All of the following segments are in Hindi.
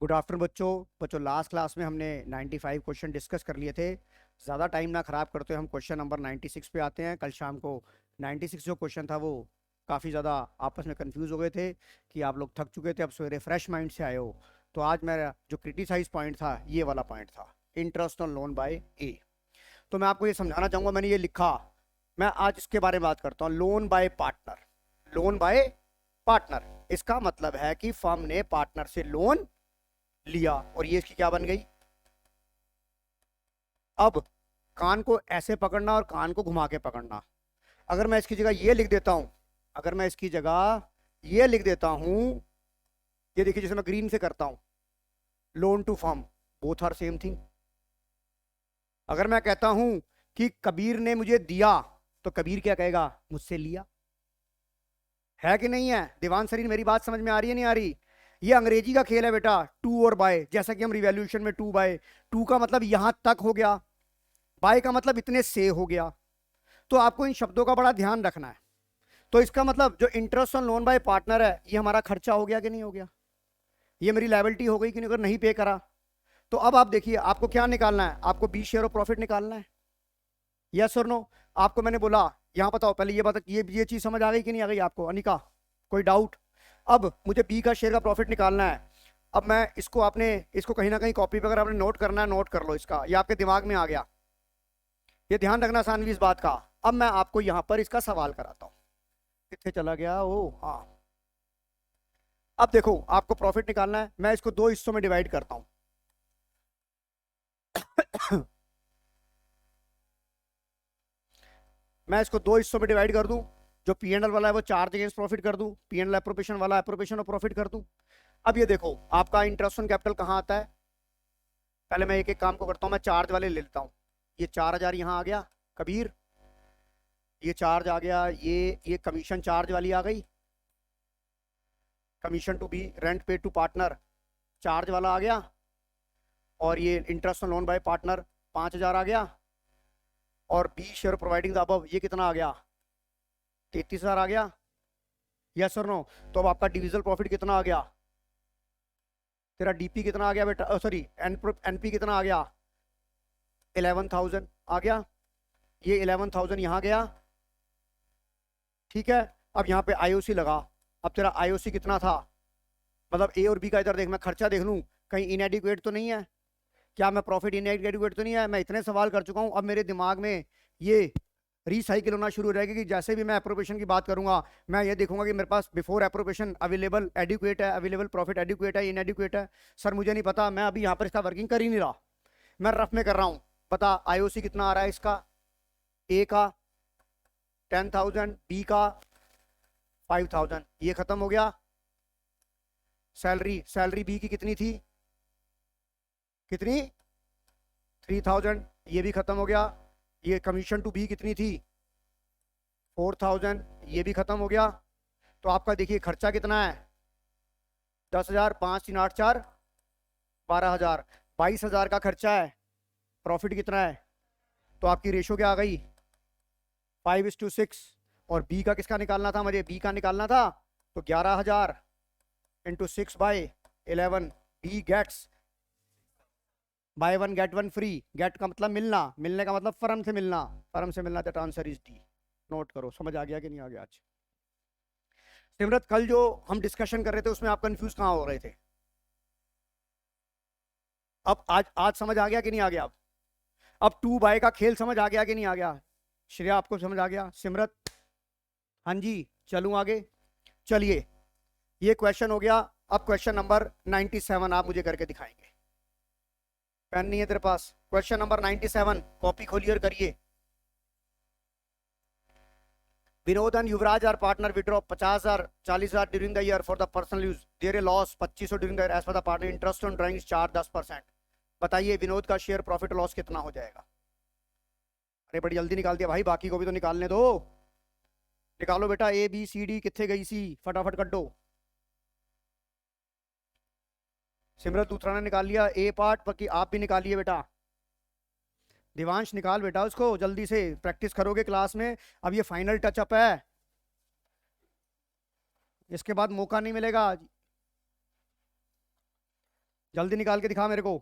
गुड आफ्टरनून बच्चों। लास्ट क्लास में हमने 95 क्वेश्चन डिस्कस कर लिए थे। ज़्यादा टाइम ना ख़राब करते हुए हम क्वेश्चन नंबर 96 पे आते हैं। कल शाम को 96 जो क्वेश्चन था वो काफ़ी ज़्यादा आपस में कंफ्यूज हो गए थे कि आप लोग थक चुके थे, अब सवेरे फ्रेश माइंड से आए हो। तो आज मेरा जो क्रिटिसाइज पॉइंट था ये वाला पॉइंट था, इंटरेस्ट ऑन लोन बाय ए। तो मैं आपको ये समझाना चाहूँगा, मैंने ये लिखा, मैं आज इसके बारे में बात करता हूँ, loan by partner. Loan by partner, इसका मतलब है कि फर्म ने पार्टनर से लोन लिया और ये इसकी क्या बन गई। अब कान को ऐसे पकड़ना और कान को घुमा के पकड़ना। अगर मैं इसकी जगह ये लिख देता हूं, अगर मैं इसकी जगह ये लिख देता हूं, ये देखिए जैसे मैं ग्रीन से करता हूं, loan to firm, both are same thing. अगर मैं कहता हूं कि कबीर ने मुझे दिया, तो कबीर क्या कहेगा, मुझसे लिया। है कि नहीं है दीवान सरीन? मेरी बात समझ में आ रही है नहीं आ रही? ये अंग्रेजी का खेल है बेटा, टू और बाय। जैसा कि हम रिवॉल्यूशन में टू बाय, टू का मतलब यहां तक हो गया, बाय का मतलब इतने से हो गया। तो आपको इन शब्दों का बड़ा ध्यान रखना है। तो इसका मतलब जो interest on loan by partner है, ये हमारा खर्चा हो गया कि नहीं हो गया, ये मेरी लायबिलिटी हो गई कि नहीं, अगर नहीं पे करा। तो अब आप देखिए, आपको क्या निकालना है, आपको 20 शेयर ऑफ प्रॉफिट निकालना है, यस और नो। आपको मैंने बोला, यहां बताओ पहले ये बता, ये चीज समझ आ गई कि नहीं आ गई आपको अनिका? कोई डाउट? अब मुझे बी का शेयर का प्रॉफिट निकालना है। अब मैं इसको, आपने इसको कहीं ना कहीं कॉपी पे अगर आपने नोट करना है, नोट कर लो इसका, ये आपके दिमाग में आ गया। ये ध्यान रखना सानवी इस बात का। अब मैं आपको यहां पर इसका सवाल कराता हूं। कितने चला गया ओ, हाँ। अब देखो, आपको प्रॉफिट निकालना है, मैं इसको दो हिस्सों में डिवाइड करता हूं। मैं इसको दो हिस्सों में डिवाइड कर दूं। जो पी एंड एल वाला है वो चार्ज अगेंस्ट प्रॉफिट कर दूं, पी एंड एल एप्रोप्रिएशन वाला एप्रोप्रिएशन ऑफ प्रॉफिट कर दूं। अब ये देखो, आपका इंटरेस्ट ऑन कैपिटल कहां आता है। पहले मैं एक एक काम को करता हूं, मैं चार्ज वाले ले लेता हूं। ये 4,000 यहां आ गया कबीर, ये चार्ज आ गया, ये कमीशन चार्ज वाली आ गई, commission to B rent pay to partner charge वाला आ गया। और ये interest on loan by partner 5,000 आ गया। और B share providing the above, ये कितना आ गया, 33,000 आ गया, यस और नो। तो अब आपका डिविजल प्रॉफिट कितना आ गया, तेरा डीपी कितना आ गया बेटा, सॉरी एनपी कितना आ गया, 11,000 आ गया। ये 11,000 यहाँ गया, ठीक है। अब यहाँ पे आईओसी लगा। अब तेरा आईओसी कितना था, मतलब ए और बी का इधर देख, मैं खर्चा देख लूँ कहीं इनएडिक्वेट तो नहीं है, क्या मैं प्रॉफिट इनएडिक्वेट तो नहीं है। मैं इतने सवाल कर चुका हूँ, अब मेरे दिमाग में ये रिसाइकिल होना शुरू हो जाएगा कि जैसे भी मैं अप्रोप्रिएशन की बात करूंगा, मैं ये देखूंगा कि मेरे पास बिफोर अप्रोप्रिएशन अवेलेबल एडिक्वेट है, अवेलेबल प्रॉफिट एडिक्वेट है, इनएडिक्वेट है। सर मुझे नहीं पता, मैं अभी यहाँ पर इसका वर्किंग कर ही नहीं रहा, मैं रफ में कर रहा हूँ। पता आईओसी कितना आ रहा है इसका, ए का 10,000, बी का 5,000, ये खत्म हो गया। सैलरी, सैलरी बी की कितनी थी, कितनी, 3,000, ये भी खत्म हो गया। ये कमीशन टू बी कितनी थी, 4,000, ये भी खत्म हो गया। तो आपका देखिए खर्चा कितना है, 10,000, 5 3 8 4 12,000, 22,000 का खर्चा है। प्रॉफिट कितना है, तो आपकी रेशो क्या आ गई, 5:6। और बी का किसका निकालना था, मुझे बी का निकालना था, तो 11,000 into 6/11, B gets buy one get one free. Get का मतलब मिलना, मिलने का मतलब फर्म से मिलना, फर्म से मिलना, that answer is D. Note करो, समझ आ गया कि नहीं आ गया आज? सिमरत, कल जो हम डिस्कशन कर रहे थे उसमें आप कंफ्यूज कहाँ हो रहे थे, अब आज आज समझ आ गया कि नहीं आ गया? अब टू बाय का खेल समझ आ गया कि नहीं आ गया? श्रेया आपको समझ आ गया, सिमरत? हाँ जी, चलूं आगे, चलिए। ये क्वेश्चन हो गया। अब क्वेश्चन नंबर 97 आप मुझे करके दिखाएंगे। पेन नहीं है तेरे पास? क्वेश्चन नंबर 97, कॉपी खोलिए और करिए। Vinod and Yuvraj are partner withdraw 50,000, 40,000 during the year for the personal use, there a loss 2500 during the year as per the partner, interest on drawing charge 10%। बताइए विनोद का शेयर प्रॉफिट लॉस कितना हो जाएगा? अरे बड़ी जल्दी निकाल दिया भाई, बाकी को भी तो निकालने दो। निकालो बेटा, ए बी सी डी कितने गई सी, फटाफट कटो। सिमरत दूसरा ने निकाल लिया ए पार्ट, बाकी आप भी निकालिए बेटा। दिवांश निकाल बेटा उसको जल्दी से, प्रैक्टिस करोगे क्लास में। अब ये फाइनल टचअप है, इसके बाद मौका नहीं मिलेगा। जल्दी निकाल के दिखा मेरे को।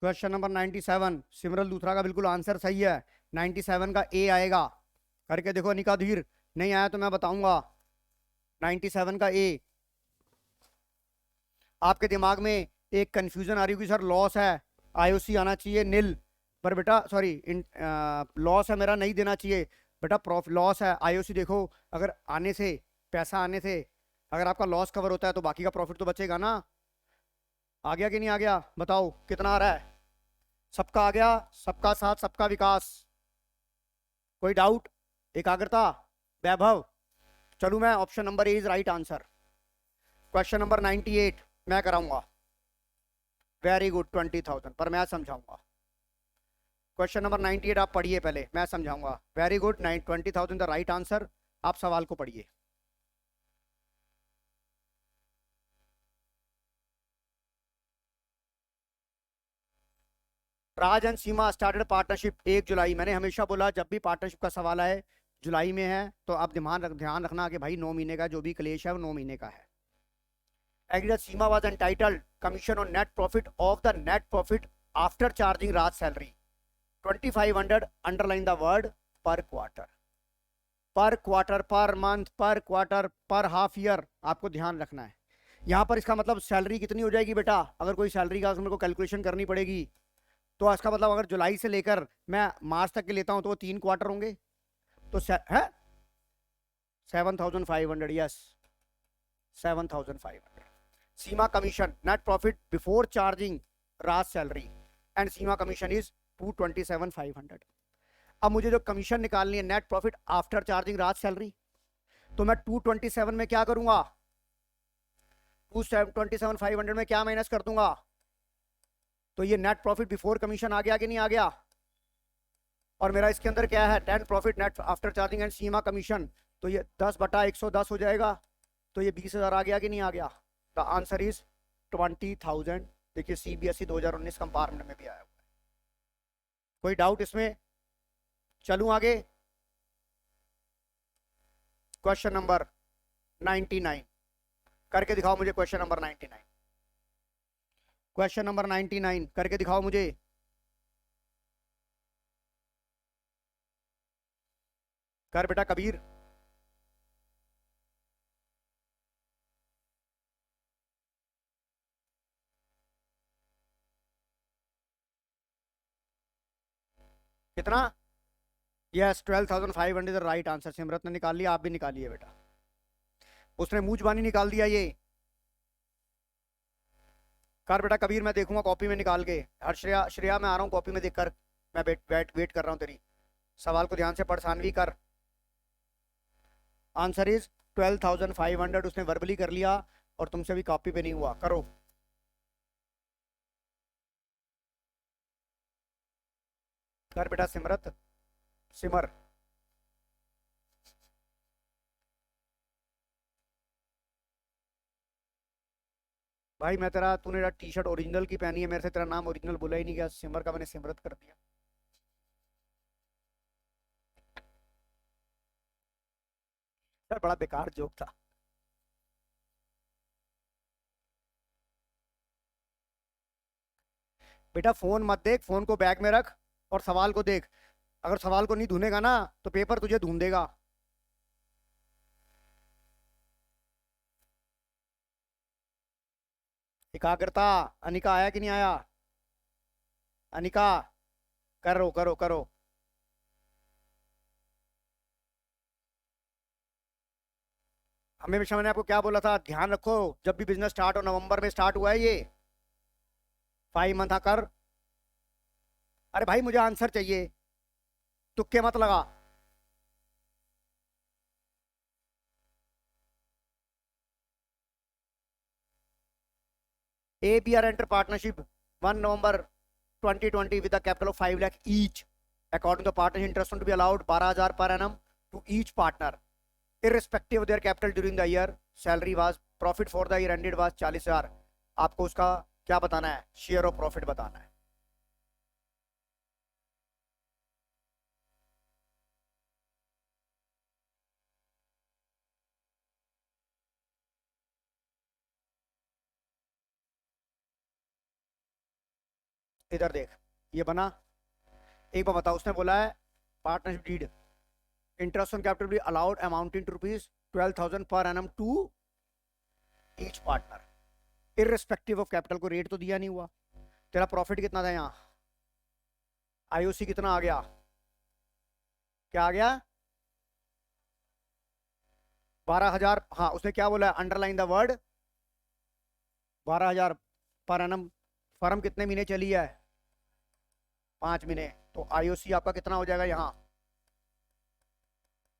क्वेश्चन नंबर 97, सिमरन लूथरा का बिल्कुल आंसर सही है। 97 का ए आएगा। करके देखो अनिका धीर, नहीं आया तो मैं बताऊंगा। 97 का ए। आपके दिमाग में एक कंफ्यूजन आ रही होगी, सर लॉस है, आईओसी आना चाहिए नील। पर बेटा सॉरी, लॉस है मेरा, नहीं देना चाहिए बेटा। प्रॉफिट लॉस है, आईओसी देखो, अगर आने से, पैसा आने से अगर आपका लॉस कवर होता है तो बाकी का प्रॉफिट तो बचेगा ना। आ गया कि नहीं आ गया, बताओ कितना आ रहा है। सबका आ गया, सबका साथ सबका विकास। कोई डाउट, एकाग्रता, वैभव। चलू मैं, option number A is right answer. Question number 98 मैं कराऊंगा। वेरी गुड, 20,000 पर मैं समझाऊंगा। क्वेश्चन नंबर 98 आप पढ़िए पहले, मैं समझाऊंगा। Very good, 20,000 the right answer. आप सवाल को पढ़िए। राज एंड सीमा स्टार्टेड पार्टनरशिप 1 जुलाई। मैंने हमेशा बोला जब भी पार्टनरशिप का सवाल आए जुलाई में है तो आप ध्यान रखना कि भाई 9 महीने का जो भी क्लेश है वो 9 महीने का है। Agree that Seema was entitled commission on net profit of the net profit after charging Raj salary 2500, underline the word per quarter. Per quarter, per month, per quarter, per half year, आपको ध्यान रखना है। यहाँ पर इसका मतलब सैलरी कितनी हो जाएगी बेटा, अगर कोई सैलरी का मेरे को कैलकुलेशन करनी पड़ेगी तो इसका मतलब अगर जुलाई से लेकर मैं मार्च तक के लेता हूं तो वो 3 क्वार्टर होंगे। तो है 7,500, yes 7,500। Seema commission net profit before charging Raj salary and Seema commission is 227,500। अब मुझे जो कमीशन निकालनी है net profit after charging Raj salary, तो मैं 227 में क्या करूंगा, 227,500 में क्या माइनस कर दूंगा, तो ये नेट प्रॉफिट बिफोर कमीशन आ गया कि नहीं आ गया। और मेरा इसके अंदर क्या है, 10 profit net after charging and Seema commission, तो ये 10/110 हो जाएगा। तो ये 20,000 आ गया कि नहीं आ गया। The answer is 20,000। देखिए सीबीएसई 2019 कंपार्टमेंट में भी आया हुआ है। कोई डाउट इसमें, चलूं आगे। क्वेश्चन नंबर 99 करके दिखाओ मुझे। क्वेश्चन नंबर 99, क्वेश्चन नंबर 99 करके दिखाओ मुझे। कर बेटा कबीर। कितना, यस 12,500 राइट आंसर। सिमरत ने निकाल लिया, आप भी निकालिए बेटा। उसने मुंह जुबानी निकाल दिया ये। कर बेटा कबीर, मैं देखूंगा कॉपी में निकाल के। हर्षया श्रेया मैं आ रहा हूँ कॉपी में देखकर, मैं वेट कर रहा हूँ तेरी। सवाल को ध्यान से पढ़, सानवी कर। Answer is 12,500। उसने वर्बली कर लिया और तुमसे भी कॉपी पे नहीं हुआ, करो। कर बेटा सिमरत, सिमर। भाई मैं तेरा, तूने टी शर्ट ओरिजिनल की पहनी है, मेरे से तेरा नाम ओरिजिनल बोला ही नहीं गया, सिमर का मैंने सिमरत कर दिया। सर बड़ा बेकार जोक था। बेटा फोन मत देख, फोन को बैग में रख और सवाल को देख। अगर सवाल को नहीं ढूंढेगा ना तो पेपर तुझे ढूंढेगा। एकाग्रता, अनिका आया कि नहीं आया, अनिका करो करो करो। हमेशा मैंने आपको क्या बोला था, ध्यान रखो जब भी बिजनेस स्टार्ट हो, नवंबर में स्टार्ट हुआ है ये, 5 मंथ कर। अरे भाई मुझे आंसर चाहिए, तुक्के मत लगा। APR enter partnership 1 November 2020 with a capital of 5 lakh each. According to the partnership, interest to be allowed 12,000 per annum to each partner, irrespective of their capital during the year. Salary was profit for the year ended was 40,000। आपको उसका क्या बताना है, शेयर ऑफ प्रॉफिट बताना है। इधर देख, ये बना। एक बार बताओ, उसने बोला है partnership deed, interest on capital be allowed amounting to ₹12,000 per annum to each partner. Irrespective of capital, को रेट तो दिया नहीं हुआ। तेरा प्रॉफिट कितना था यहाँ, आईओसी कितना आ गया, क्या आ गया, 12,000। हाँ, उसने क्या बोला, underline the word 12,000 per annum. Firm कितने महीने चली है, 5 महीने। तो आईओसी आपका कितना हो जाएगा यहाँ,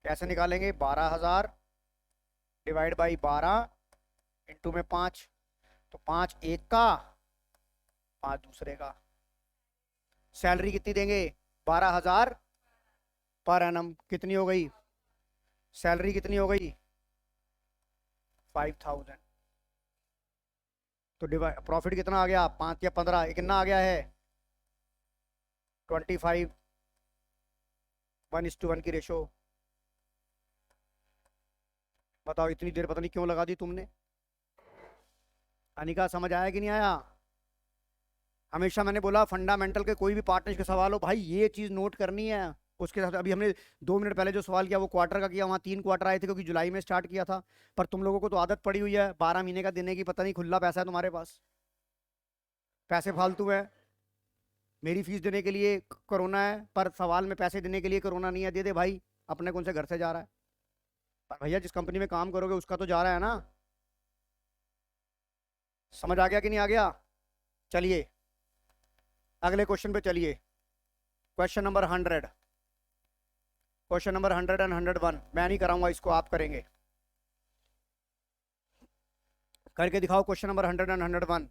कैसे निकालेंगे, 12,000 डिवाइड बाई 12 इंटू में 5। तो 5 एक का, 5 दूसरे का। सैलरी कितनी देंगे, 12,000 पर एनम। कितनी हो गई सैलरी, कितनी हो गई, 5,000। तो डिवाइड प्रॉफिट कितना आ गया, 5 या 15, ये कितना आ गया है, 25, 1:1 की रेशो। बताओ इतनी देर पता नहीं क्यों लगा दी तुमने। अनिका समझ आया कि नहीं आया। हमेशा मैंने बोला फंडामेंटल के कोई भी पार्टनर के सवाल हो भाई, ये चीज नोट करनी है। उसके साथ अभी हमने 2 मिनट पहले जो सवाल किया वो क्वार्टर का किया, वहां 3 क्वार्टर आए थे क्योंकि जुलाई में स्टार्ट किया था। पर तुम लोगों को तो आदत पड़ी हुई है 12 महीने का देने की, पता नहीं खुला पैसा है तुम्हारे पास, पैसे फालतू है। मेरी फीस देने के लिए कोरोना है, पर सवाल में पैसे देने के लिए कोरोना नहीं है। दे दे भाई, अपने कौन से घर से जा रहा है। पर भैया जिस कंपनी में काम करोगे उसका तो जा रहा है ना। समझ आ गया कि नहीं आ गया। चलिए अगले क्वेश्चन पे चलिए। Question number 100, question number 100 and 101। मैं नहीं कराऊंगा इसको, आप करेंगे। करके दिखाओ क्वेश्चन नंबर 100 एंड 101।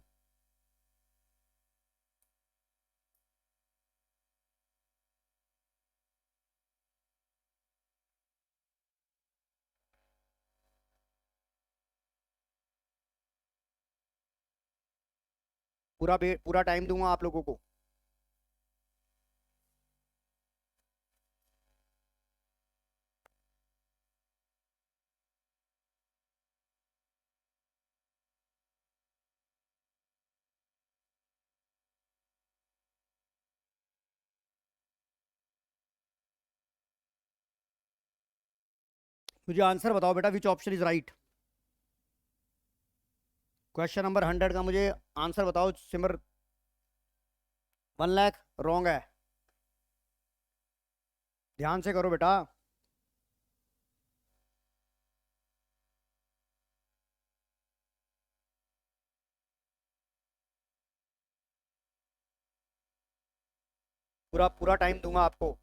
पूरा टाइम दूंगा आप लोगों को। मुझे आंसर बताओ बेटा, which option is right. Question number 100 का मुझे आंसर बताओ सिमर। 1 लाख रॉन्ग है, ध्यान से करो बेटा। पूरा पूरा टाइम दूंगा आपको।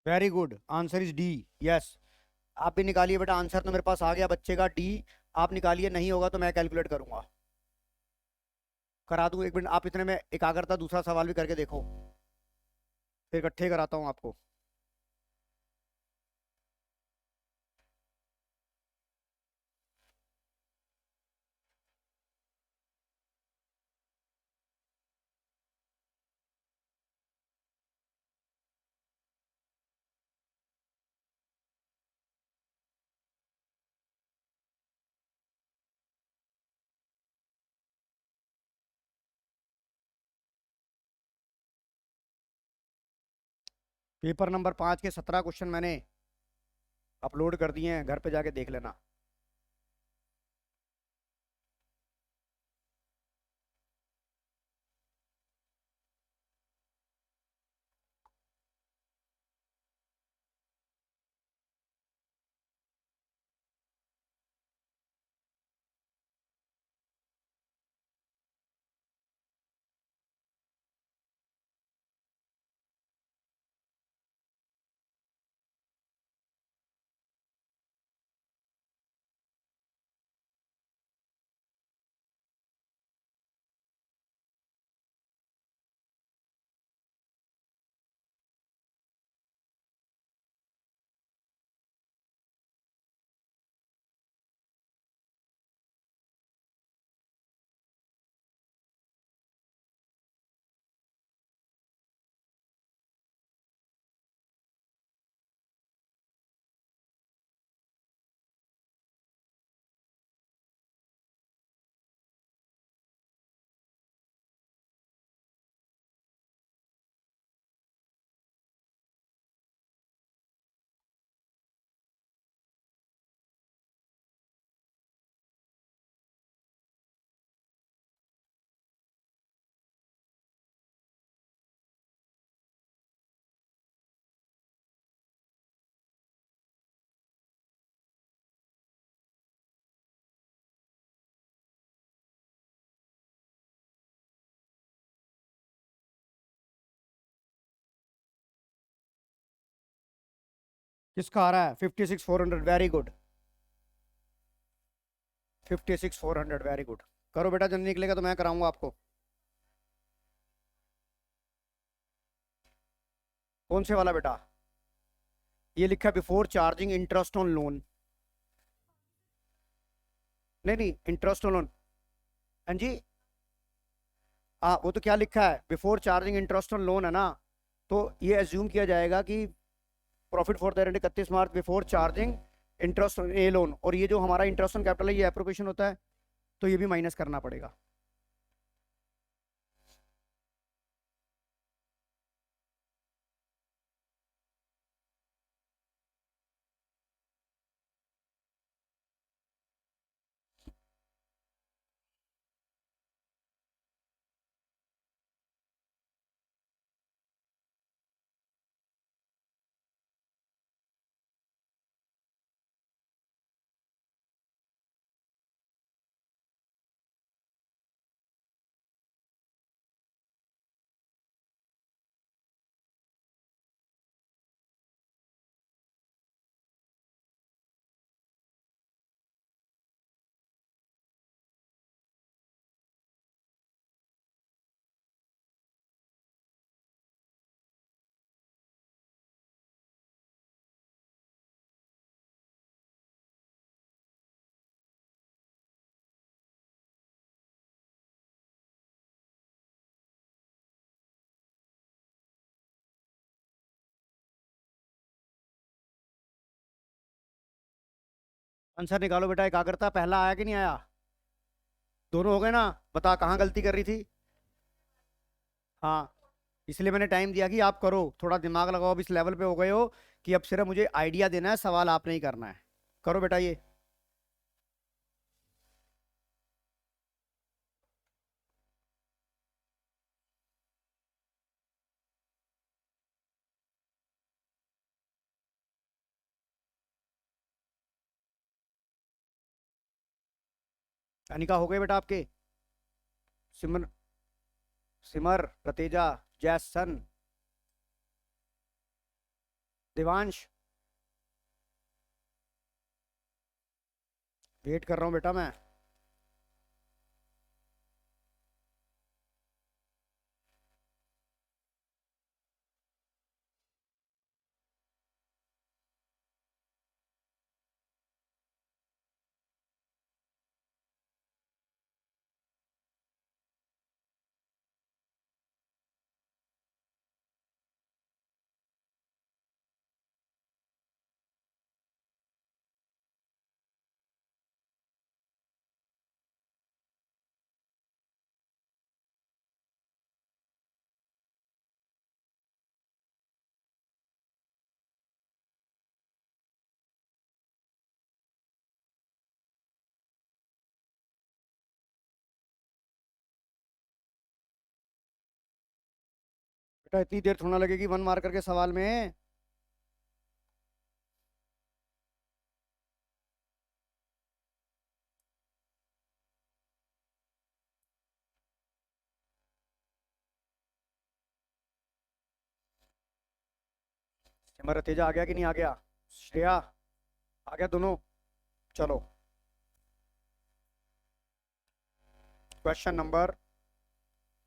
Very good, answer is D. Yes, आप भी निकालिए बेटा, आंसर तो मेरे पास आ गया बच्चे का डी। आप निकालिए, नहीं होगा तो मैं कैलकुलेट करूंगा, करा दूं। 1 मिनट आप इतने में एकाग्रता दूसरा सवाल भी करके देखो, फिर इकट्ठे कराता हूं आपको। पेपर नंबर 5 के 17 क्वेश्चन मैंने अपलोड कर दिए हैं, घर पे जाके देख लेना। किसका आ रहा है? 56,400, वेरी गुड। 56,400, very good. करो बेटा, जब निकलेगा तो मैं कराऊंगा आपको। कौन से वाला बेटा? ये लिखा है before charging interest on loan. नहीं नहीं, इंटरेस्ट ऑन लोन। हाँ जी, हाँ वो तो क्या लिखा है, before charging interest on loan है ना। तो ये एज्यूम किया जाएगा कि profit for the 31 March before charging interest on A loan, और ये जो हमारा इंटरेस्ट ऑन कैपिटल है ये एप्रोप्रिएशन होता है, तो ये भी माइनस करना पड़ेगा। आंसर निकालो बेटा, एकाग्रता पहला आया कि नहीं आया? दोनों हो गए ना? बता कहाँ गलती कर रही थी? हाँ, इसलिए मैंने टाइम दिया कि आप करो, थोड़ा दिमाग लगाओ। अब इस लेवल पे हो गए हो कि अब सिर्फ मुझे आइडिया देना है, सवाल आपने ही करना है। करो बेटा ये। अनिका हो गए बेटा आपके? सिमर, सिमर, रतेजा, जैसन, देवांश, वेट कर रहा हूँ बेटा मैं। बेटा इतनी देर थोड़ा लगेगी 1 मार्कर के सवाल में। सिमर, रतेजा आ गया कि नहीं आ गया? श्रेया आ गया दोनों? चलो, क्वेश्चन नंबर,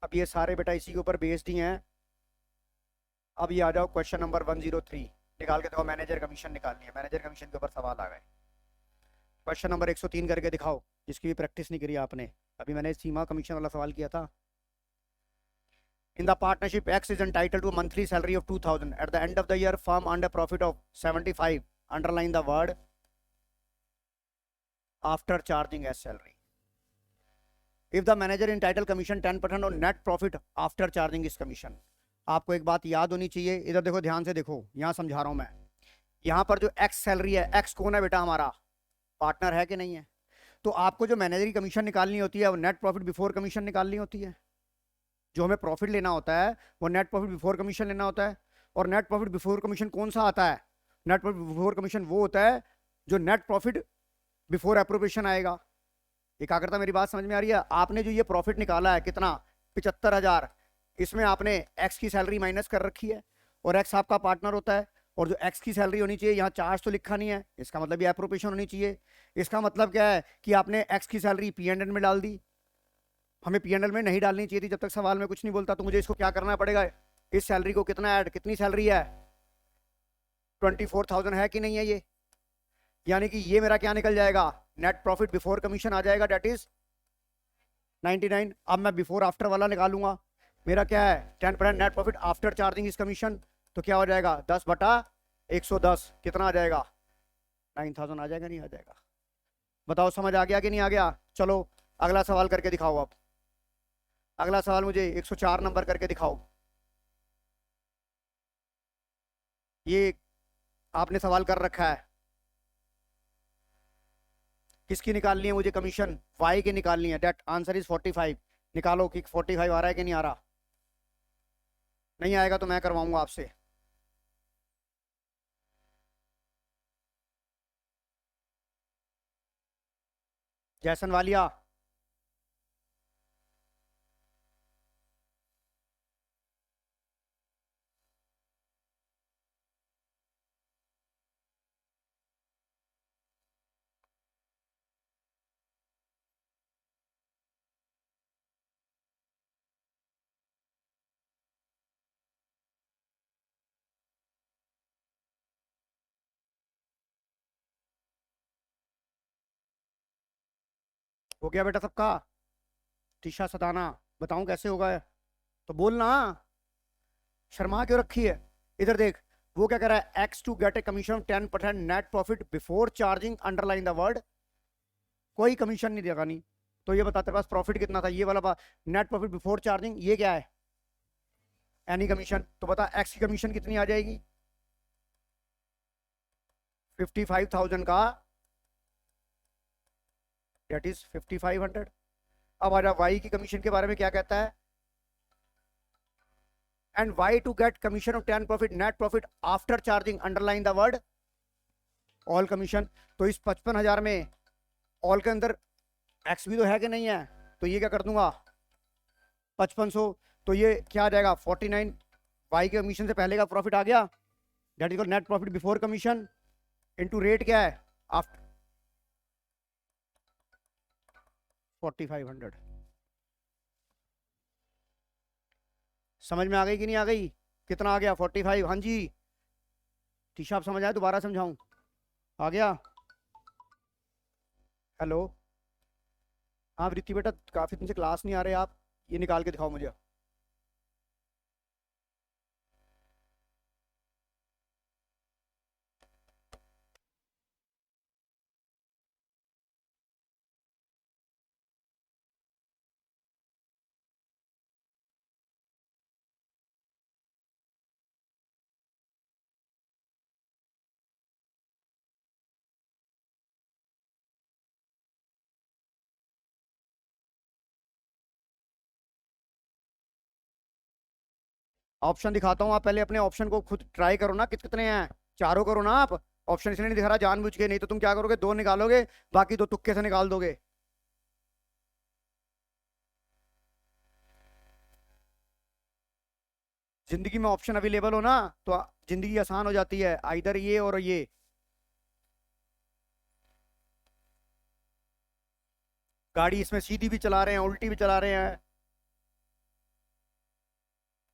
अब ये सारे बेटा इसी के ऊपर बेस्ड ही हैं। अब ये आ जाओ क्वेश्चन नंबर 103, निकाल के देखो। मैनेजर कमीशन निकालनी है, मैनेजर कमीशन के ऊपर सवाल आ गए। क्वेश्चन नंबर 103 करके दिखाओ, जिसकी भी प्रैक्टिस नहीं करी आपने। अभी मैंने सीमा कमीशन वाला सवाल किया था। In the partnership, X is entitled to a monthly salary of 2,000. At the end of the year, firm earned a profit of 75. Underline the word after charging as salary. If the manager entitled commission 10% on net profit after charging his commission. आपको एक बात याद होनी चाहिए, इधर देखो, ध्यान से देखो, यहाँ समझा रहा हूं मैं। यहाँ पर जो एक्स सैलरी है, एक्स कौन है बेटा? हमारा पार्टनर है कि नहीं है? तो आपको जो मैनेजरी कमीशन निकालनी होती है वो नेट प्रॉफिट बिफोर कमीशन निकालनी होती है। जो हमें प्रॉफिट लेना होता है वो नेट प्रॉफिट बिफोर कमीशन लेना होता है। और नेट प्रॉफिट बिफोर कमीशन कौन सा आता है? नेट प्रॉफिट बिफोर कमीशन वो होता है जो नेट प्रॉफिट बिफोर एप्रोप्रिएशन आएगा। एकाग्रता, मेरी बात समझ में आ रही है? आपने जो ये प्रॉफिट निकाला है कितना, 75,000, इसमें आपने एक्स की सैलरी माइनस कर रखी है, और एक्स आपका पार्टनर होता है, और जो एक्स की सैलरी होनी चाहिए, यहाँ चार्ज तो लिखा नहीं है, इसका मतलब ये एप्रोप्रिएशन होनी चाहिए। इसका मतलब क्या है कि आपने एक्स की सैलरी पी एंड एल में डाल दी। हमें पी एंड एल में नहीं डालनी चाहिए थी, जब तक सवाल में कुछ नहीं बोलता। तो मुझे इसको क्या करना पड़ेगा, इस सैलरी को कितना ऐड, कितनी सैलरी है, 24,000 है कि नहीं है ये, यानी कि ये मेरा क्या निकल जाएगा, नेट प्रॉफिट बिफोर कमीशन आ जाएगा, डेट इज 99। अब मैं बिफोर आफ्टर वाला निकालूंगा, मेरा क्या है 10% नेट प्रॉफिट आफ्टर चार्जिंग इस कमीशन, तो क्या हो जाएगा 10/110, कितना आ जाएगा 9,000 आ जाएगा, नहीं आ जाएगा, बताओ समझ आ गया कि नहीं आ गया। चलो अगला सवाल करके दिखाओ। अब अगला सवाल मुझे 104 नंबर करके दिखाओ। ये आपने सवाल कर रखा है, किसकी निकालनी है मुझे कमीशन, वाई की निकालनी है, डेट आंसर इज 45। निकालो कि 45 आ रहा है कि नहीं आ रहा, नहीं आएगा तो मैं करवाऊंगा आपसे। जैसन वालिया, हो गया बेटा सबका, टीशा सदाना, बताऊं कैसे होगा, तो बोलना, शर्मा क्यों रखी है। इधर देख, वो क्या कह रहा है, X to get a commission of 10% net profit before charging, underline the word, कोई कमीशन नहीं देगा, नहीं तो ये बता तेरे पास प्रॉफिट कितना था, ये वाला नेट प्रॉफिट बिफोर चार्जिंग, ये क्या है एनी कमीशन, तो बता एक्स की कमीशन कितनी आ जाएगी, 55,000 का, डेट इज 5500। अब आजा वाई की कमीशन के बारे में क्या कहता है, and Y to get commission of 10 profit net profit after charging, underline the word all commission. तो इस 55,000 में ऑल के अंदर एक्स भी तो है कि नहीं है, तो ये क्या कर दूंगा 5500, तो ये क्या आ जाएगा 49, वाई के कमीशन से पहले का प्रॉफिट आ गया, that is net profit before commission into rate क्या है आफ्टर 4500। समझ में आ गई कि नहीं आ गई, कितना आ गया 45, हाँ जी टीशा आप समझ आए, दोबारा समझाऊं, आ गया, हेलो, हाँ वृत्ति बेटा काफी दिन से क्लास नहीं आ रहे आप, ये निकाल के दिखाओ मुझे। ऑप्शन दिखाता हूँ, आप पहले अपने ऑप्शन को खुद ट्राई करो ना, कितने हैं, चारों करो ना आप, ऑप्शन इसलिए नहीं दिखा रहा जानबूझ के, नहीं तो तुम क्या करोगे, दो निकालोगे, बाकी दो तुक्के से निकाल दोगे। जिंदगी में ऑप्शन अवेलेबल हो ना, तो जिंदगी आसान हो जाती है, आइदर ये और ये। गाड़ी इसमें सीधी भी चला रहे हैं, उल्टी भी चला रहे हैं,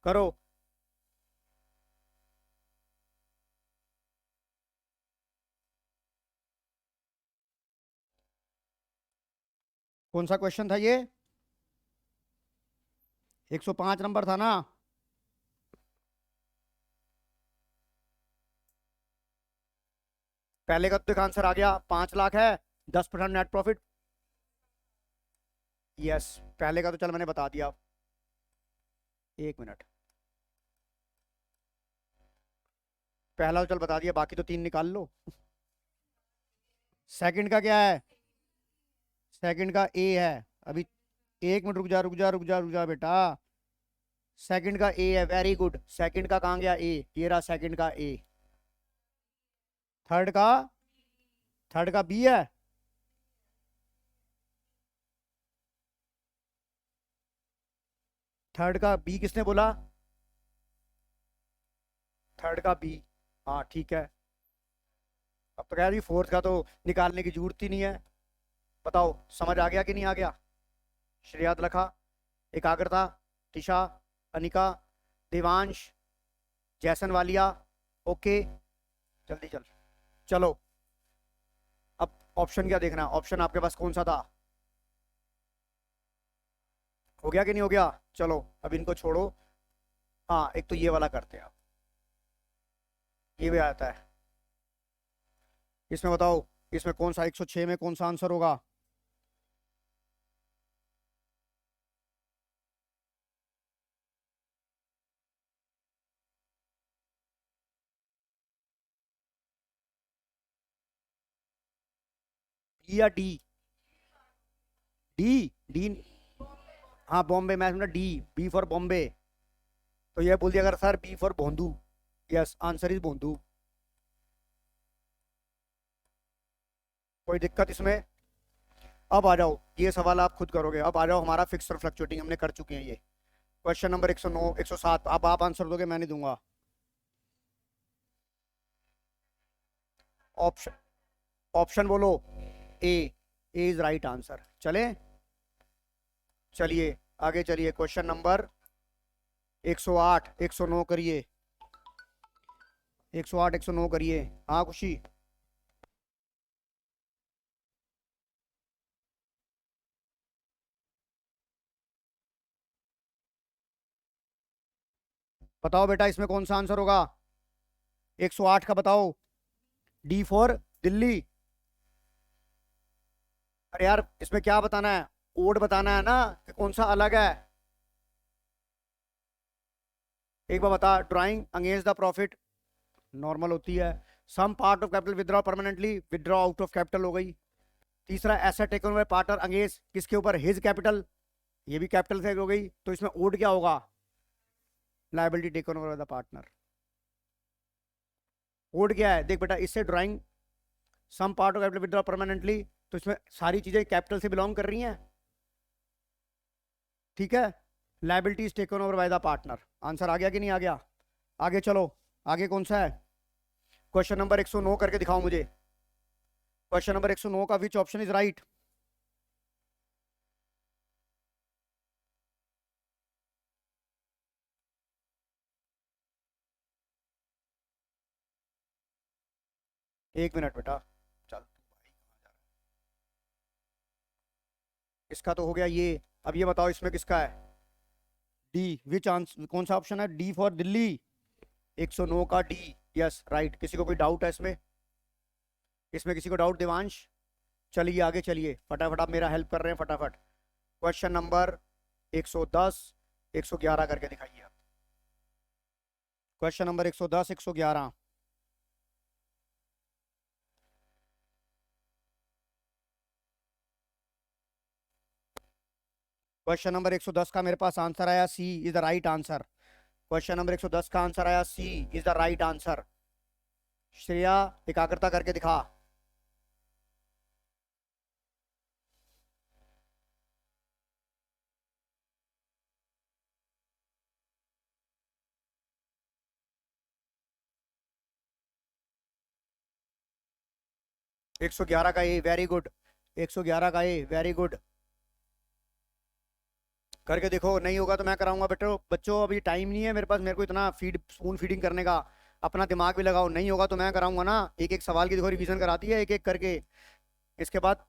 करो। कौन सा क्वेश्चन था ये, 105 नंबर था ना, पहले का तो आंसर आ गया, 5 लाख है, 10% नेट प्रॉफिट, यस पहले का तो चल मैंने बता दिया, 1 मिनट, पहला तो चल बता दिया, बाकी तो 3 निकाल लो। सेकंड का क्या है, सेकंड का ए है, अभी 1 मिनट रुक जा रुक जा रुक जा रुक जा बेटा, सेकंड का ए है, वेरी गुड, सेकंड का कहाँ गया ए, ये रहा सेकंड का ए, थर्ड का, थर्ड का बी है, थर्ड का बी किसने बोला, थर्ड का बी, हाँ ठीक है। अब तो कह रही फोर्थ का तो निकालने की जरूरत ही नहीं है। बताओ समझ आ गया कि नहीं आ गया? श्रेया लखा, एकाग्रता, तिशा, अनिका, देवांश, जैसन वालिया। ओके, जल्दी चल। चलो, अब ऑप्शन क्या देखना है? ऑप्शन आपके पास कौन सा था? हो गया कि नहीं हो गया? चलो अब इनको छोड़ो। हाँ, एक तो ये वाला करते हैं। ये भी आता है। इसमें बताओ, इसमें कौन सा 106 में कौन सा आंसर होगा? बी या डी? डी? डी? हाँ बॉम्बे, मैं समझा डी, बी फॉर बॉम्बे। तो ये बोल दिया अगर सर बी फॉर भोंदू। यस, आंसर इज भोंदू। कोई दिक्कत इसमें? अब आ जाओ, ये सवाल आप खुद करोगे। अब आ जाओ, हमारा फिक्स और फ्लक्चुएटिंग हमने कर चुके हैं ये। Question number 109, 107। अब आप आंसर दोगे, मैं नहीं दूंगा। ऑप्शन, ऑप्शन बोलो। ए, ए इज राइट आंसर। चले, चलिए आगे चलिए। क्वेश्चन नंबर 108, 109 करिए। 108, 109 करिए। हाँ खुशी? बताओ बेटा, इसमें कौन सा आंसर होगा? 108 का बताओ। D for Delhi. अरे यार, इसमें क्या बताना है? ओड बताना है ना, कि कौन सा अलग है। एक बार बता। Drawing against the profit normal होती है। Some part of capital withdraw permanently, withdraw out of capital हो गई। तीसरा, asset taken by partner against किसके ऊपर? His capital. ये भी कैपिटल से हो गई। तो इसमें ओड क्या होगा? Liability taken over by the partner. Odd क्या है देख बेटा, इससे drawing some part of capital withdraw permanently, तो इसमें सारी चीजें कैपिटल से बिलोंग कर रही हैं। ठीक है। Liabilities taken over by the partner. Answer आ गया कि नहीं आ गया? आगे चलो। आगे कौन सा है? क्वेश्चन नंबर 109 करके दिखाओ मुझे। क्वेश्चन नंबर 109 का विच ऑप्शन इज राइट? एक मिनट बेटा, चल तू भाई कहाँ जा रहा है? इसका तो हो गया ये। अब ये बताओ इसमें किसका है? डी। विच आंसर, कौन सा ऑप्शन है? D for Delhi. 109 का डी। Yes right. किसी को कोई डाउट है इसमें? इसमें किसी को डाउट? देवांश? चलिए आगे चलिए, फटाफट आप मेरा हेल्प कर रहे हैं फटाफट। क्वेश्चन नंबर 110, 111 करके दिखाइए आप। Question number 110, 111। क्वेश्चन नंबर 110 का मेरे पास आंसर आया, C is the right answer. Question number 110 का आंसर आया, C is the right answer. Shreya, एकाग्रता करके दिखा। 111 का ए, वेरी गुड। 111 का ए, वेरी गुड। करके देखो, नहीं होगा तो मैं कराऊंगा। बेटो बच्चों, अभी टाइम नहीं है मेरे पास, मेरे को इतना फीड स्पून फीडिंग करने का। अपना दिमाग भी लगाओ। नहीं होगा तो मैं कराऊंगा ना। एक एक सवाल की देखो रिवीजन कराती है एक एक करके। इसके बाद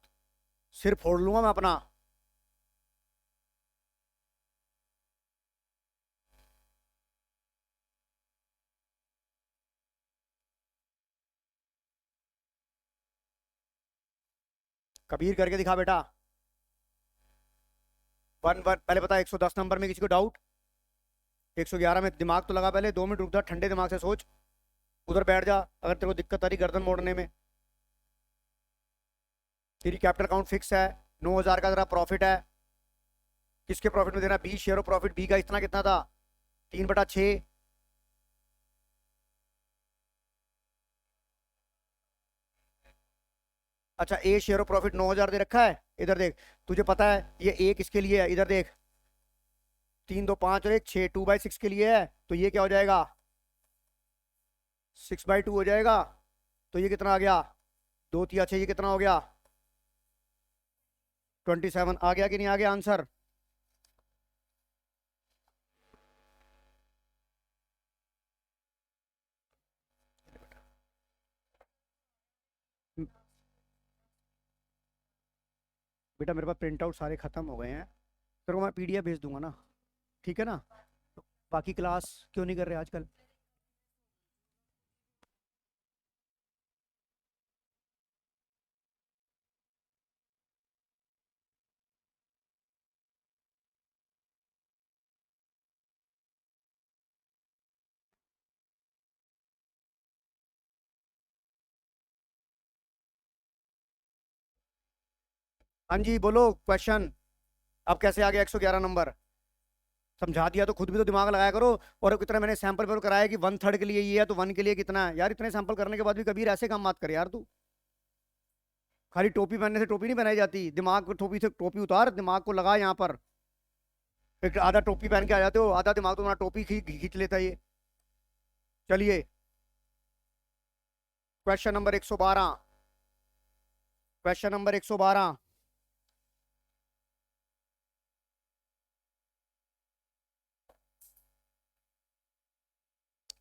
सिर फोड़ लूंगा मैं अपना। कबीर करके दिखा बेटा। वन वन पहले बता, 110 नंबर में किसी को डाउट? 111 में दिमाग तो लगा, पहले 2 मिनट रुक जा, ठंडे दिमाग से सोच। उधर बैठ जा अगर तेरे को दिक्कत आ रही गर्दन मोड़ने में। तेरी कैपिटल अकाउंट फिक्स है, 9,000 का तेरा प्रॉफिट है। किसके प्रॉफिट में देना? B share of profit. B का इतना कितना था? 3/6। अच्छा, ए शेयर ऑफ प्रॉफिट 9,000 दे रखा है। इधर देख, तुझे पता है ये ए किसके लिए है? इधर देख, 3 2 5 और 1 6, 2/6 के लिए है। तो ये क्या हो जाएगा? 6/2 हो जाएगा। तो ये कितना आ गया, 2 3 6, ये कितना हो गया 27। आ गया कि नहीं आ गया आंसर? बेटा मेरे पास प्रिंट आउट सारे खत्म हो गए हैं, तेरे को मैं PDF भेज दूंगा ना, ठीक है ना? बाकी क्लास क्यों नहीं कर रहे आजकल? हाँ जी बोलो क्वेश्चन। अब कैसे आ गया 111 नंबर? समझा दिया तो खुद भी तो दिमाग लगाया करो। और कितना मैंने सैंपल पेपर कराया कि 1/3 के लिए ये है तो 1 के लिए कितना है यार? इतने सैंपल करने के बाद भी कबीर ऐसे काम मत कर यार तू। खाली टोपी पहनने से टोपी नहीं पहनाई जाती, दिमाग को टोपी से टोपी उतार, दिमाग को लगा यहाँ पर। एक आधा टोपी पहन के आ जाते हो, आधा दिमाग तो तुम्हारा टोपी खींच लेता है ये। चलिए क्वेश्चन नंबर 112। Question number 112।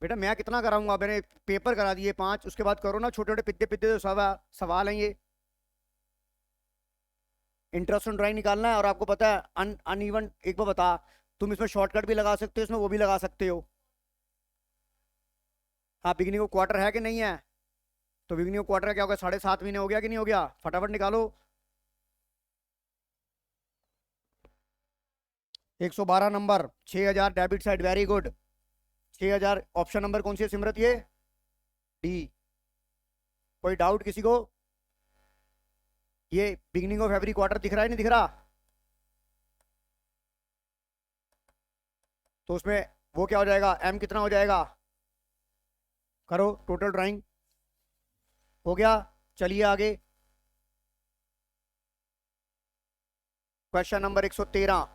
बेटा मैं कितना कराऊंगा, मैंने पेपर करा दिए 5, उसके बाद करो ना छोटे छोटे पिद्दे पिद्दे जो सवाल हैं ये। इंटरेस्ट ऑन ड्राइंग निकालना है, और आपको पता है अनइवन, एक बार बता, तुम इसमें शॉर्टकट भी लगा सकते हो, इसमें वो भी लगा सकते हो। हाँ बिगनिंग ऑफ क्वार्टर है कि नहीं है? तो बिगनिंग ऑफ क्वार्टर क्या होगा, 7.5 महीने हो गया कि नहीं हो गया? फटाफट निकालो। 112 number, 6,000 debit side, very good. 6,000 option number कौन सी है सिमरत? ये डी। कोई डाउट किसी को? ये बिगनिंग ऑफ एवरी क्वार्टर दिख रहा है नहीं दिख रहा? तो उसमें वो क्या हो जाएगा, एम कितना हो जाएगा? करो टोटल ड्राइंग। हो गया। चलिए आगे। Question number 113।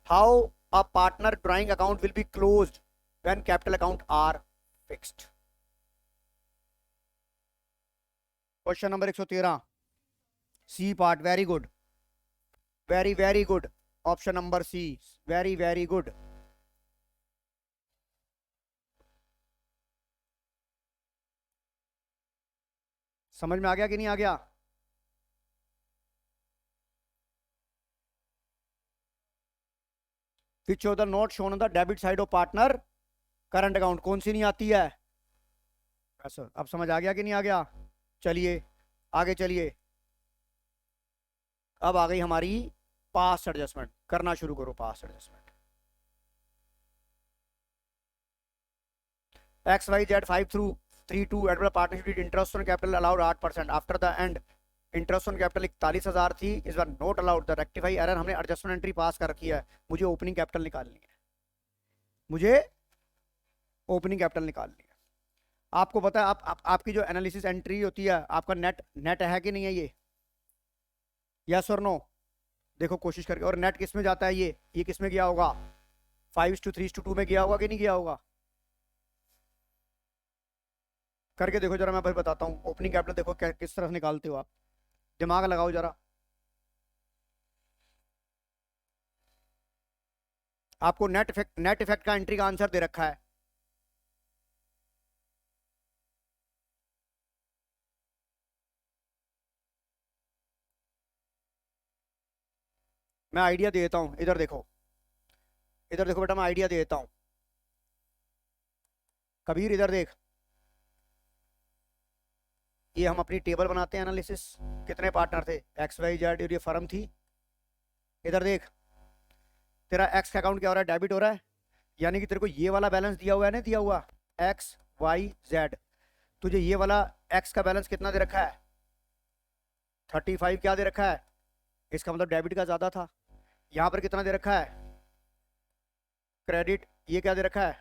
How a partner drawing account will be closed when capital account are fixed? Question number 113, C part, very good, very very good. Option number C, very very good. समझ में आ गया कि नहीं आ गया? Which of the not shown on the debit side of partner current account, कौन सी नहीं आती है? ऐसा अब समझ आ गया कि नहीं आ गया? चलिए आगे चलिए। अब आ गई हमारी पास्ट एडजस्टमेंट, करना शुरू करो पास्ट एडजस्टमेंट। XYZ 5 through 3 2 एडवल partnership interest on capital allowed 8% after the end. Interest on capital 41,000 थी, इस बार not allowed the rectify error. हमने एडजस्टमेंट एंट्री पास कर रखी है, मुझे ओपनिंग कैपिटल निकालनी है, मुझे ओपनिंग कैपिटल निकालनी है। आपको पता है आपकी जो एनालिसिस एंट्री होती है, आपका नेट नेट है कि नहीं है ये? यस और नो? देखो कोशिश करके। और नेट किस में जाता है ये किस में गया होगा? 5:3:2 में गया होगा कि नहीं गया होगा? करके देखो जरा, मैं फिर बताता हूँ। ओपनिंग कैपिटल देखो किस तरह से निकालते हो आप, दिमाग लगाओ जरा। आपको नेट इफेक्ट का एंट्री का आंसर दे रखा है। मैं आइडिया दे देता हूँ, इधर देखो, इधर देखो बेटा, मैं आइडिया दे देता हूँ। कबीर इधर देख, ये हम अपनी टेबल बनाते हैं एनालिसिस, कितने पार्टनर थे, XYZ, और ये फर्म थी। इधर देख, तेरा एक्स का अकाउंट क्या हो रहा है, डेबिट हो रहा है, यानी कि तेरे को ये वाला बैलेंस दिया हुआ है ना, दिया हुआ XYZ। तुझे ये वाला एक्स का बैलेंस कितना दे रखा है? 35 क्या दे रखा है? इसका मतलब डेबिट का ज्यादा था। यहाँ पर कितना दे रखा है? क्रेडिट। ये क्या दे रखा है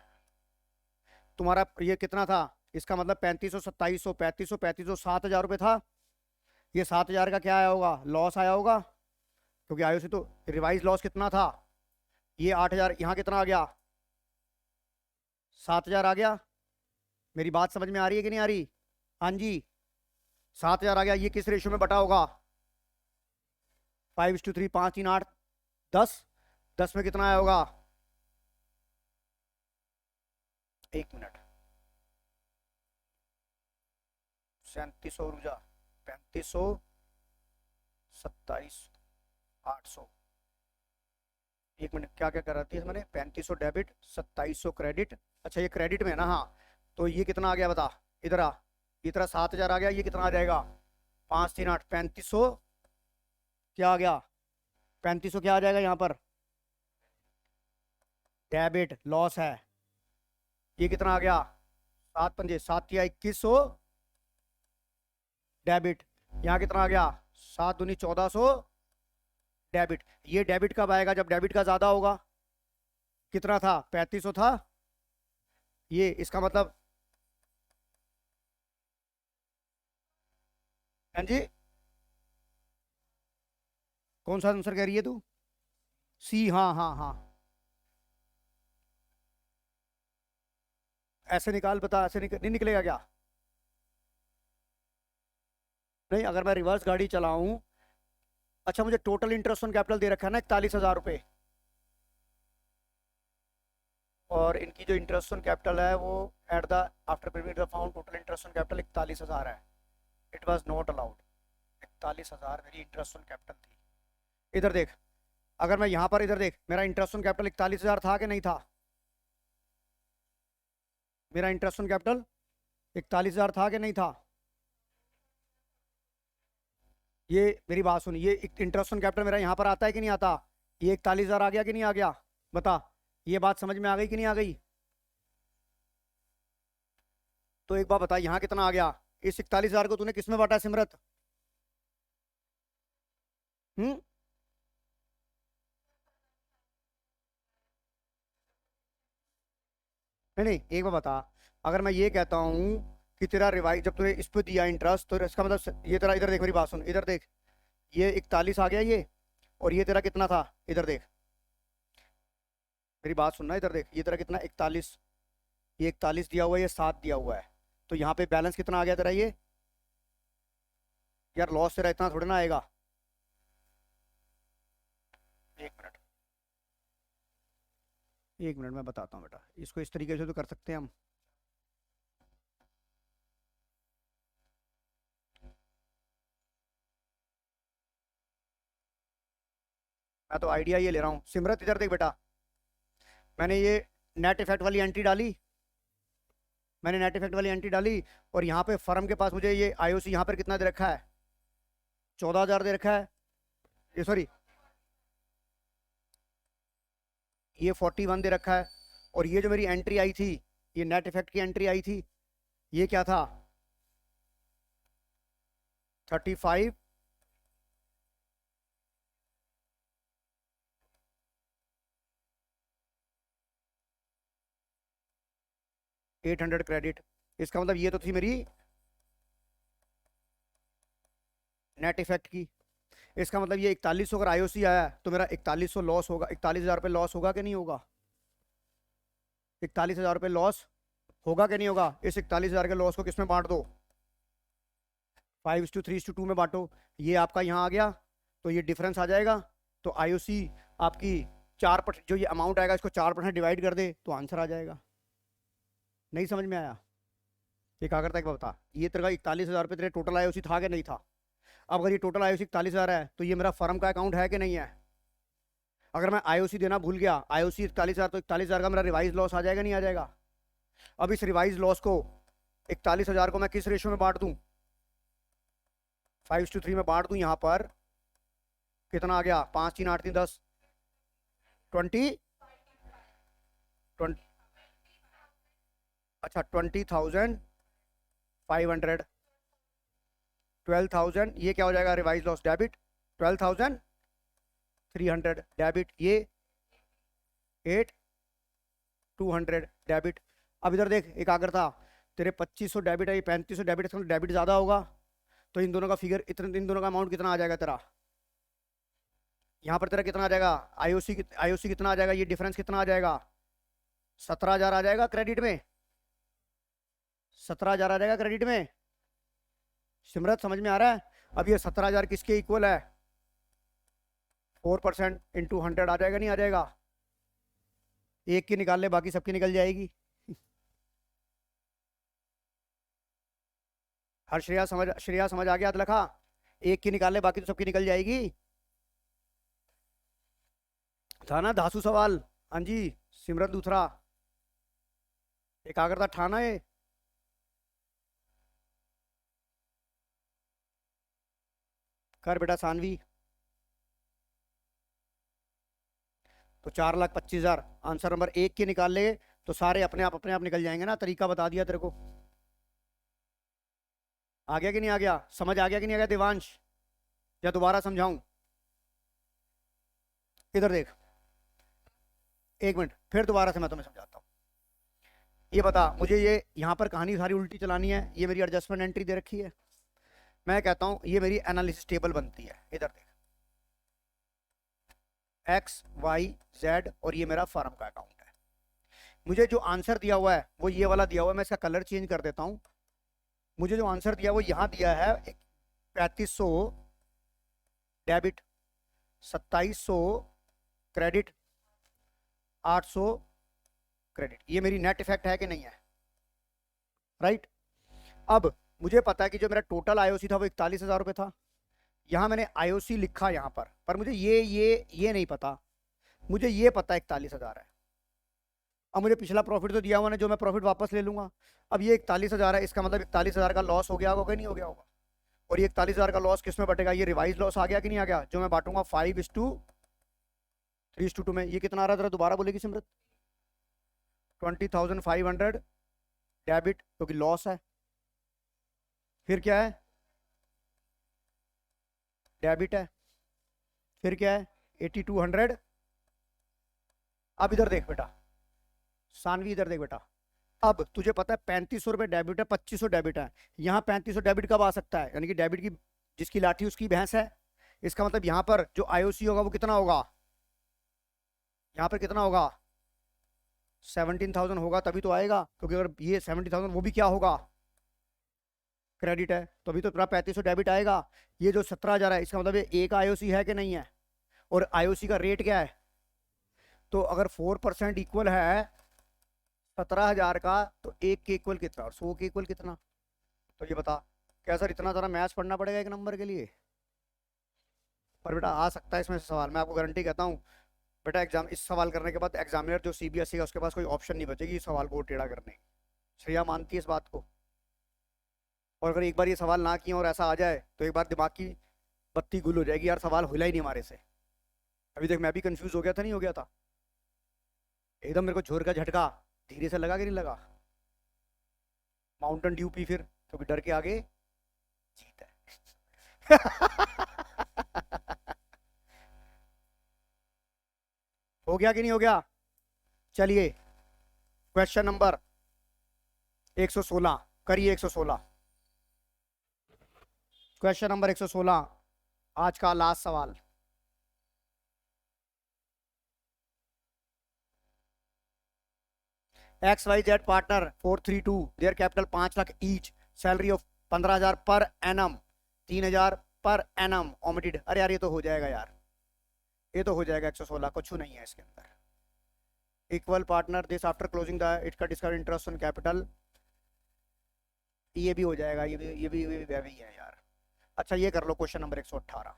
तुम्हारा? ये कितना था? इसका मतलब 3500, 2700, 3500, 3500, 7,000 रुपये था। ये 7,000 का क्या आया होगा? लॉस आया होगा, क्योंकि आयो से तो रिवाइज लॉस कितना था? ये 8,000, यहाँ कितना आ गया? 7,000 आ गया। मेरी बात समझ में आ रही है कि नहीं आ रही? हाँ जी। 7,000 आ गया, ये किस रेशियो में बटा होगा? 5:3, 5, 3, 8, 10। 10 में कितना आया होगा? 1 मिनट। 3700 ऊर्जा, 3500, 27, 800। 1 मिनट, क्या क्या कर रही है मैंने? 3500 डेबिट, 2700 क्रेडिट। अच्छा ये क्रेडिट में है ना? हाँ। तो ये कितना आ गया बता, इधर आ। ये तेरा 7,000 आ गया, ये कितना आ जाएगा? 5, 3, 8, 3500। क्या आ गया? 3500 क्या आ जाएगा यहाँ पर? डेबिट लॉस है। ये कितना आ गया? 7 पंजे 7 या 2100 डेबिट। यहाँ कितना आ गया? 7 दूनी 1400 डेबिट। ये डेबिट कब आएगा? जब डेबिट का ज्यादा होगा। कितना था? 3500 था। ये इसका मतलब, हाँ जी, कौन सा आंसर कह रही है तू? सी, हाँ हाँ हाँ। ऐसे निकाल, बता, ऐसे नहीं निकलेगा क्या? नहीं, अगर मैं रिवर्स गाड़ी चलाऊं। अच्छा, मुझे टोटल इंटरेस्ट ऑन कैपिटल दे रखा है ना 41,000 रुपये। और इनकी जो इंटरेस्ट ऑन कैपिटल है वो at the after payment the found total interest on capital 41,000 है। It was not allowed. 41,000 मेरी इंटरेस्ट ऑन कैपिटल थी। इधर देख, अगर मैं यहाँ पर, इधर देख, मेरा इंटरेस्ट ऑन कैपिटल 41,000 था कि नहीं था? मेरा इंटरेस्ट ऑन कैपिटल 41,000 था कि नहीं था? ये मेरी बात सुन, ये इंटरेस्ट ऑन कैपिटल मेरा यहाँ पर आता है कि नहीं आता? ये 41,000 आ गया कि नहीं आ गया? बता। ये बात समझ में आ गई कि नहीं आ गई? तो एक बात बता, यहाँ कितना आ गया? इस 41,000 को तूने किसमें बांटा है सिमरत? हम्म। नहीं नहीं, एक बार बता। अगर मैं ये कहता हूँ कि तेरा रिवाइज, जब तूने इस पे दिया इंटरेस्ट, तो इसका मतलब ये तेरा, इधर देख मेरी बात सुन, इधर देख, ये 41 आ गया ये। और ये तेरा कितना था? इधर देख, मेरी बात सुनना, इधर देख, ये तेरा कितना? 41। ये 41 दिया हुआ है, ये 7 दिया हुआ है। तो यहाँ पे बैलेंस कितना आ गया तेरा ये? यार लॉस तेरा इतना थोड़ी ना आएगा। 1 मिनट, 1 मिनट, मैं बताता हूँ बेटा, इसको इस तरीके से तो कर सकते हैं हम। मैं तो आइडिया ये ले रहा हूँ सिमरत, इधर देख बेटा। मैंने ये नेट इफेक्ट वाली एंट्री डाली। मैंने नेट इफेक्ट वाली एंट्री डाली। और यहाँ पे फर्म के पास मुझे ये आईओसी यहाँ पर कितना दे रखा है? 14,000 दे रखा है। ये सॉरी, ये 41 दे रखा है। और ये जो मेरी एंट्री आई थी, ये नेट इफेक्ट की एंट्री आई थी, ये क्या था? 35, 800 क्रेडिट। इसका मतलब ये तो थी मेरी नेट इफेक्ट की। इसका मतलब ये 4100 अगर आईओसी आया तो मेरा 4100 लॉस होगा। 41,000 रुपये लॉस होगा कि नहीं होगा? 41,000 रुपये लॉस होगा कि नहीं होगा? इस 41,000 के लॉस को किसमें बांट दो? 5:3:2 में बांटो। ये आपका यहाँ आ गया, तो ये डिफरेंस आ जाएगा। तो आईओसी आपकी 4%, जो ये अमाउंट आएगा इसको 4% डिवाइड कर दे तो आंसर आ जाएगा। नहीं समझ में आया? ये क्या करता है, एक बार बता, ये तेरा 41,000 रुपये तेरे टोटल आईओसी था कि नहीं था? अब अगर ये टोटल आईओसी 41,000 है तो ये मेरा फर्म का अकाउंट है कि नहीं है? अगर मैं आईओसी देना भूल गया, आईओसी 41,000, तो 41,000 का मेरा रिवाइज लॉस आ जाएगा नहीं आ जाएगा? अब इस रिवाइज लॉस को, 41,000 को मैं किस रेशियो में बांट दूं? 5:3 में बांट दूं। यहाँ पर कितना आ गया? 5, 3, 8, 3, 10, 20, 20। अच्छा, 20,500, 12,000, ये क्या हो जाएगा? Revise loss debit. 12,300 डेबिट। ये 8,200 डेबिट। अब इधर देख, एकाग्रता, तेरे 2500 डेबिट है, ये 3500 डेबिट है, डेबिट ज्यादा होगा। तो इन दोनों का फिगर, इतने, इन दोनों का अमाउंट कितना आ जाएगा तेरा? यहाँ पर तेरा कितना आ जाएगा? आईओसी कितना आ जाएगा? ये डिफरेंस कितना आ जाएगा? 17,000 आ जाएगा क्रेडिट में। 17,000 आ जाएगा क्रेडिट में। सिमरत समझ में आ रहा है? अब ये 17,000 किसके इक्वल है? 4% इंटू 100 आ जाएगा, नहीं आ जाएगा? एक की निकाल ले, बाकी सबकी निकल जाएगी। हर श्रेया समझ आ गया लखा? एक की निकाल ले, बाकी तो सबकी निकल जाएगी। था ना धासु सवाल? हाँ जी। सिमरन दूसरा एकाग्रता ठाना है। कर बेटा सानवी। तो 4,25,000 आंसर नंबर एक के निकाल ले, तो सारे अपने आप निकल जाएंगे ना। तरीका बता दिया तेरे को। आ गया कि नहीं आ गया? समझ आ गया कि नहीं आ गया देवांश? या दोबारा समझाऊं? इधर देख, एक मिनट फिर दोबारा से मैं तुम्हें समझाता हूँ। ये बता मुझे, ये यहाँ पर कहानी सारी उल्टी चलानी है। ये मेरी एडजस्टमेंट एंट्री दे रखी है। मैं कहता हूँ ये मेरी एनालिसिस टेबल बनती है। इधर देख, एक्स वाई जेड, और ये मेरा फर्म का अकाउंट है। मुझे जो आंसर दिया हुआ है वो ये वाला दिया हुआ है। मैं इसका कलर चेंज कर देता हूँ। मुझे जो आंसर दिया वो यहाँ दिया है, 3500 डेबिट, 2700 क्रेडिट, 800 क्रेडिट। ये मेरी नेट इफेक्ट है कि नहीं है? राइट। अब मुझे पता है कि जो मेरा टोटल आईओसी था वो 41,000 रुपये था। यहाँ मैंने आईओसी लिखा यहाँ पर मुझे ये नहीं पता। मुझे ये पता 41,000 है। अब मुझे पिछला प्रॉफिट तो दिया हुआ ना, जो मैं प्रॉफिट वापस ले लूंगा। अब ये 41,000 है, इसका मतलब 41,000 का लॉस हो गया होगा कि नहीं हो गया होगा? और ये 41,000 का लॉस किस में बटेगा? ये रिवाइज लॉस आ गया कि नहीं आ गया? जो मैं बांटूंगा 5:3:2 में। ये कितना आ रहा है जरा दोबारा बोलेगी सिमरत? 20,500 डेबिट, क्योंकि लॉस है। फिर क्या है? डेबिट है। फिर क्या है? 8,200। अब इधर देख बेटा सानवी, इधर देख बेटा। अब तुझे पता है 3500 रुपये डेबिट है, 2500 डेबिट है। यहाँ 3500 डेबिट कब आ सकता है? यानी कि डेबिट की जिसकी लाठी उसकी भैंस है। इसका मतलब यहाँ पर जो आईओसी होगा वो कितना होगा? यहाँ पर कितना होगा? 17,000 होगा तभी तो आएगा, क्योंकि अगर ये 70,000 वो भी क्या होगा? क्रेडिट है, तो अभी तो पूरा 3500 डेबिट आएगा। ये जो 17,000 है, इसका मतलब ये एक आईओसी है कि नहीं है? और आईओसी का रेट क्या है? तो अगर 4% इक्वल है 17,000 का, तो एक के इक्वल कितना और 100 के इक्वल कितना? तो ये बता। क्या सर इतना सारा मैथ्स पढ़ना पड़ेगा एक नंबर के लिए? पर बेटा आ सकता है इसमें से सवाल, मैं आपको गारंटी कहता हूँ। बेटा एग्जाम, इस सवाल करने के बाद एग्जामिनर जो सीबीएसई का, उसके पास कोई ऑप्शन नहीं बचेगी इस सवाल को टेढ़ा करने की। श्रेया मानती है इस बात को। और अगर एक बार ये सवाल ना किया और ऐसा आ जाए, तो एक बार दिमाग की बत्ती गुल हो जाएगी, यार सवाल हिला ही नहीं हमारे से। अभी देख मैं भी कंफ्यूज हो गया था, नहीं हो गया था? एकदम मेरे को जोर का झटका धीरे से लगा कि नहीं लगा? माउंटेन ड्यू पी फिर, क्योंकि डर के आगे जीत है। हो गया कि नहीं हो गया? चलिए क्वेश्चन नंबर 116 करिए। 116, क्वेश्चन नंबर 116, आज का लास्ट सवाल। X Y Z partner 432, their capital 5 lakh each, salary of 15,000 per annum, 3,000 per annum omitted. अरे यार ये तो हो जाएगा यार, ये तो हो जाएगा। 116 कुछ नहीं है इसके अंदर। Equal partner this after closing the it का डिस्काउंट इंटरेस्ट ऑन कैपिटल, ये भी हो जाएगा। ये भी वही है यार। अच्छा ये कर लो क्वेश्चन नंबर 118।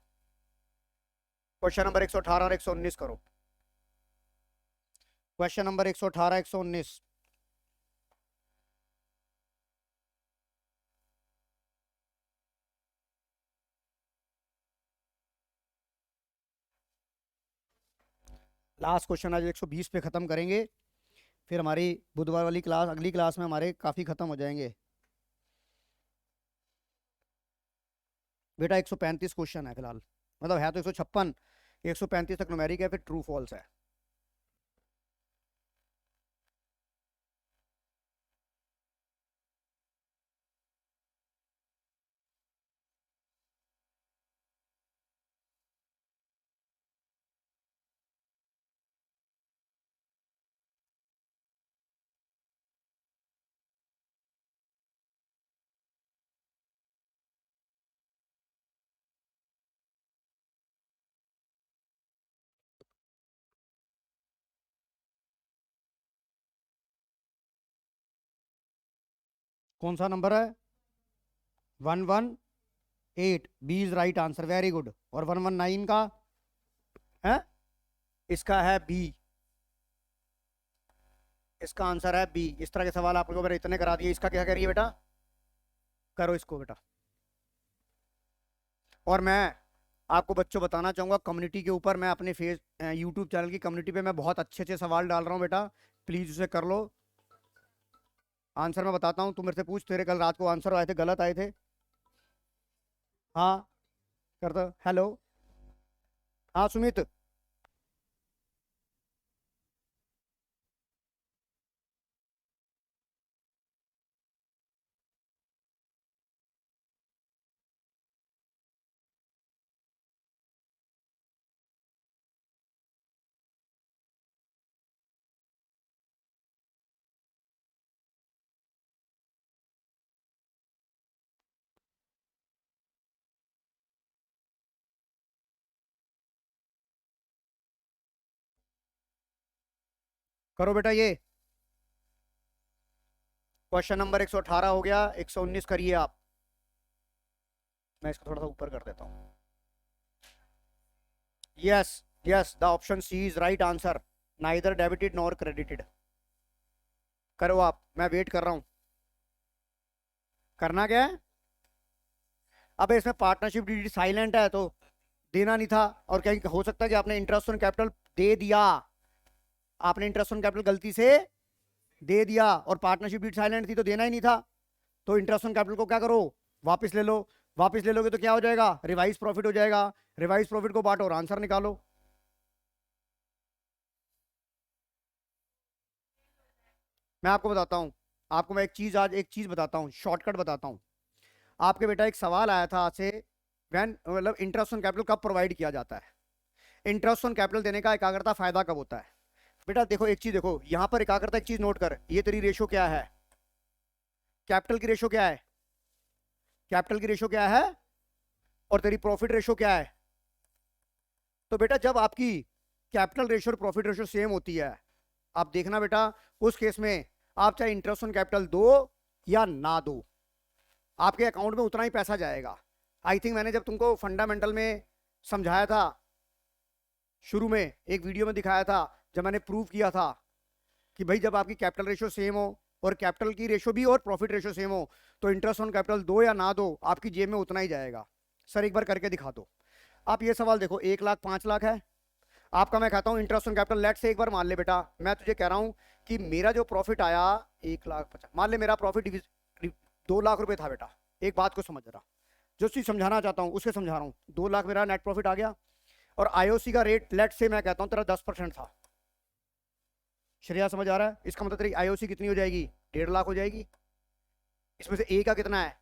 क्वेश्चन नंबर 118 और 119 करो। Question number 118 119। लास्ट क्वेश्चन आज 120 पे खत्म करेंगे। फिर हमारी बुधवार वाली क्लास, अगली क्लास में हमारे काफी खत्म हो जाएंगे। बेटा 135 क्वेश्चन है फिलहाल, मतलब है तो 156, 135 तक न्यूमेरिक है, फिर ट्रू फॉल्स है। कौन सा नंबर है? 118। B is right answer, very good. और 119 का है, इसका है बी, इसका आंसर है बी। इस तरह के सवाल आप लोगों को मैंने इतने करा दिए। इसका क्या करिए बेटा, करो इसको बेटा। और मैं आपको बच्चों बताना चाहूंगा, कम्युनिटी के ऊपर मैं अपने फेस यूट्यूब चैनल की कम्युनिटी पे मैं बहुत अच्छे अच्छे सवाल डाल रहा हूँ बेटा, प्लीज उसे कर लो। आंसर मैं बताता हूँ, तू मेरे से पूछ, तेरे कल रात को आंसर आए थे, गलत आए थे। हाँ कर दो, हेलो। हाँ सुमित, करो बेटा ये। क्वेश्चन नंबर 118 हो गया, 119 करिए आप। मैं इसको थोड़ा सा ऊपर कर देता हूँ। Yes, yes, the option C is right answer, neither debited nor credited. करो आप, मैं वेट कर रहा हूँ। करना क्या है? अब इसमें पार्टनरशिप डीडी साइलेंट है तो देना नहीं था, और क्या हो सकता है कि आपने इंटरेस्ट ऑन कैपिटल दे दिया, आपने इंटरेस्ट ऑन कैपिटल गलती से दे दिया, और पार्टनरशिप डीड साइलेंट थी तो देना ही नहीं था। तो इंटरेस्ट ऑन कैपिटल को क्या करो, वापस ले लो। वापस ले लोगे तो क्या हो जाएगा, रिवाइज प्रॉफिट हो जाएगा। रिवाइज प्रॉफिट को बांटो और आंसर निकालो। मैं आपको बताता हूं, आपको मैं एक चीज, आज एक चीज बताता हूं, शॉर्टकट बताता हूं। आपके बेटा एक सवाल आया था आज से, वैन मतलब इंटरेस्ट ऑन कैपिटल कब प्रोवाइड किया जाता है, इंटरेस्ट ऑन कैपिटल देने का एकाग्रता फायदा कब होता है। बेटा देखो एक चीज, देखो यहां पर एकाग्रता, एक चीज नोट कर, ये तेरी रेशो क्या है, कैपिटल की रेशो क्या है, कैपिटल की रेशो क्या है, और तेरी प्रॉफिट रेशो क्या है। तो बेटा जब आपकी कैपिटल रेशो और प्रॉफिट रेशो सेम होती है, आप देखना बेटा, उस केस में आप चाहे इंटरेस्ट ऑन कैपिटल दो या ना दो, आपके अकाउंट में उतना ही पैसा जाएगा। आई थिंक मैंने जब तुमको फंडामेंटल में समझाया था, शुरू में एक वीडियो में दिखाया था, जब मैंने प्रूव किया था कि भाई जब आपकी कैपिटल रेशो सेम हो, और कैपिटल की रेशो भी और प्रॉफिट रेशो सेम हो, तो इंटरेस्ट ऑन कैपिटल दो या ना दो, आपकी जेब में उतना ही जाएगा। सर एक बार करके दिखा दो। आप ये सवाल देखो, 1 लाख 5 लाख है आपका, मैं कहता हूं इंटरेस्ट ऑन कैपिटल, लेट से एक बार मान ले बेटा, मैं तुझे कह रहा हूं कि मेरा जो प्रॉफिट आया 1 लाख 50, मान ले मेरा प्रॉफिट 2 लाख रुपए था बेटा। एक बात को समझ रहा, जो चीज समझाना चाहता हूं उसके समझा रहा हूं। 2 लाख मेरा नेट प्रॉफिट आ गया, और आईओसी का रेट लेट से मैं कहता हूं तेरा 10% था। श्रेया समझ आ रहा है? इसका मतलब तेरी आईओसी कितनी हो जाएगी, 1.5 लाख हो जाएगी। इसमें से ए का कितना है,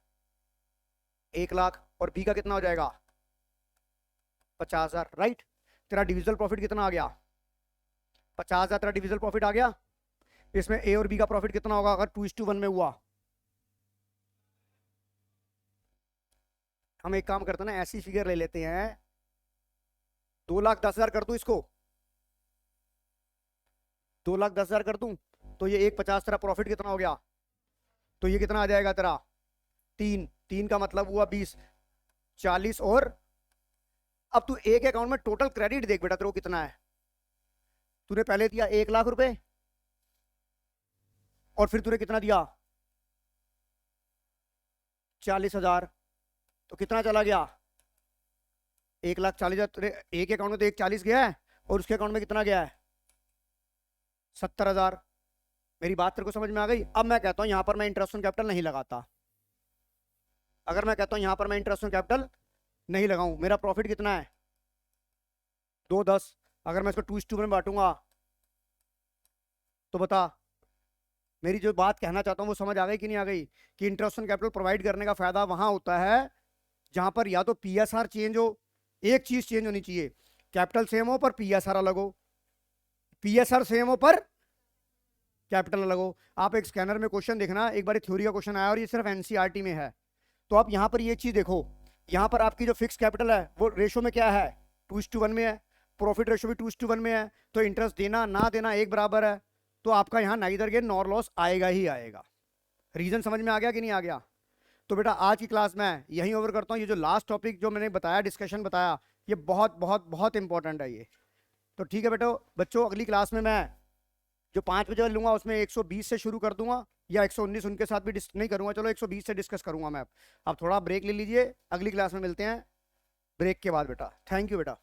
1 लाख, और बी का कितना हो जाएगा, 50,000, राइट। तेरा डिविजिबल प्रॉफिट कितना आ गया, 50,000 तेरा डिविजिबल प्रॉफिट आ गया। इसमें ए और बी का प्रॉफिट कितना होगा अगर 2:1 में हुआ। हम एक काम करते हैं ना, ऐसी फिगर ले लेते हैं, 2,10,000 कर दूं इसको, 2,10,000 कर दूं, तो ये 1,50 तेरा प्रॉफिट कितना हो गया, तो ये कितना आ जाएगा तेरा, 3, 3 का मतलब हुआ 20, 40, और अब तू एक अकाउंट में टोटल क्रेडिट देख बेटा तेरे को कितना है। तूने पहले दिया 1 लाख रुपए, और फिर तूने कितना दिया, 40,000, तो कितना चला गया, 1,40,000। एक अकाउंट में तो 1,40 गया है, और उसके अकाउंट में कितना गया है, 70,000। मेरी बात तेरे को समझ में आ गई? अब मैं कहता हूं यहां पर मैं इंटरेस्ट ऑन कैपिटल नहीं लगाता। अगर मैं कहता हूं यहां पर मैं इंटरेस्ट ऑन कैपिटल नहीं लगाऊं, मेरा प्रॉफिट कितना है, 2,10, अगर मैं इसको 2:2 में बांटूंगा, तो बता, मेरी जो बात कहना चाहता हूं वो समझ आ गई कि नहीं आ गई, कि इंटरेस्ट ऑन कैपिटल प्रोवाइड करने का फायदा वहां होता है जहां पर या तो पीएसआर चेंज हो, एक चीज चेंज होनी चाहिए, कैपिटल सेम हो पर पीएसआर अलग हो, पीएसआर सेम हो पर कैपिटल अलग हो। आप एक स्कैनर में क्वेश्चन देखना, एक बार थ्योरी का क्वेश्चन आया और ये सिर्फ एनसीईआरटी में है, तो आप यहां पर ये चीज देखो, यहां पर आपकी जो फिक्स कैपिटल है वो रेशो में क्या है, 2:1 में है, प्रॉफिट रेशो भी 2:1 में है, तो इंटरेस्ट देना ना देना एक बराबर है, तो आपका यहां नाइदर गेन नॉर लॉस आएगा ही आएगा। रीजन समझ में आ गया कि नहीं आ गया? तो बेटा आज की क्लास में यहीं ओवर करता हूँ। ये जो लास्ट टॉपिक जो मैंने बताया, डिस्कशन बताया, ये बहुत बहुत बहुत इंपॉर्टेंट है ये। तो ठीक है बेटा बच्चों, अगली क्लास में मैं जो 5 बजे लूंगा उसमें 120 से शुरू कर दूंगा, या 119 उनके साथ भी नहीं करूंगा, चलो 120 से डिस्कस करूंगा मैं। अब थोड़ा ब्रेक ले लीजिए, अगली क्लास में मिलते हैं ब्रेक के बाद बेटा। थैंक यू बेटा।